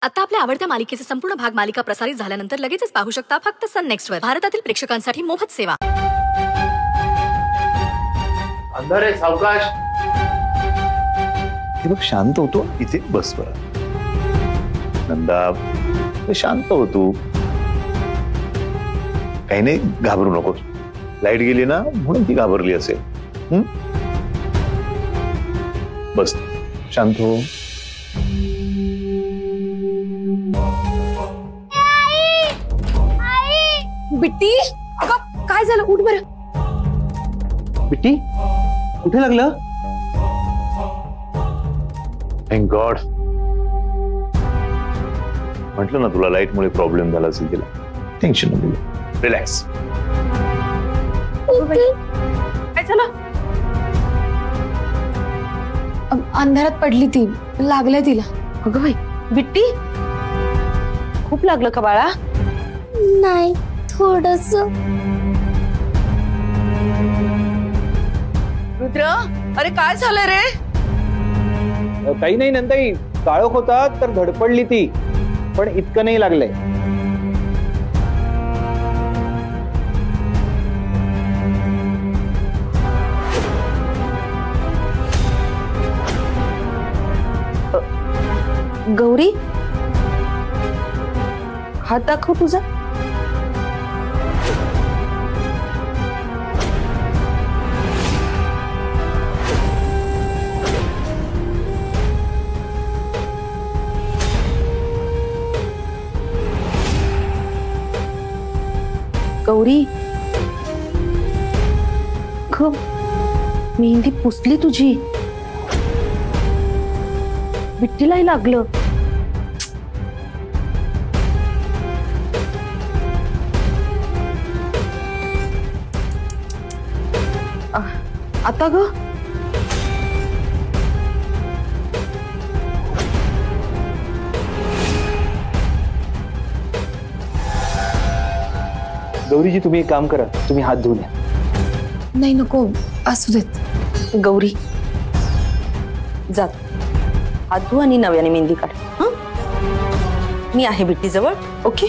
आता आपल्या आवडत्या मालिकेचे संपूर्ण भाग मालिका प्रसारित झाल्यानंतर लगेचच पाहू शकता फक्त सन नेक्स्ट वर. भारतातील प्रेक्षकांसाठी मोफत सेवा. अंधार आहे, सावकाश. हे बघ, शांत होतो इथे बस बर. नंदा शांत होतो, काही नाही, घाबरू नको. लाईट गेली ना म्हणून ती घाबरली असेल. बस शांत हो. बिट्टी, काय झालं? उठ बरं. बिट्टी, कुठे लागलं? Thank God. म्हटलं ना तुला, लाईट मुळे प्रॉब्लेम झाला असेल. तिला टेन्शन नको, रिलॅक्स. काय झालं? अंधारात पडली ती, लागलंय तिला. अगं बाई, बिट्टी खूप लागलं का बाळा? नाही, थोडस. रुद्र, अरे काय झालं रे? काही नाही नंदाई, काळोख होता तर धडपडली ती, पण इतकं नाही लागलंय. गौरी, हात दाखव तुझा. गौरी, मेहंदी पुसली तुझी. बिट्टीलाही लागलं. आता ग, गौरीजी, तुम्ही एक काम करा, तुम्ही हात धुवून या. नाही नको, असू देत. गौरी, जात हात धु आणि नव्याने मेहंदी काढ. मी आहे बिट्टी जवळ. ओके.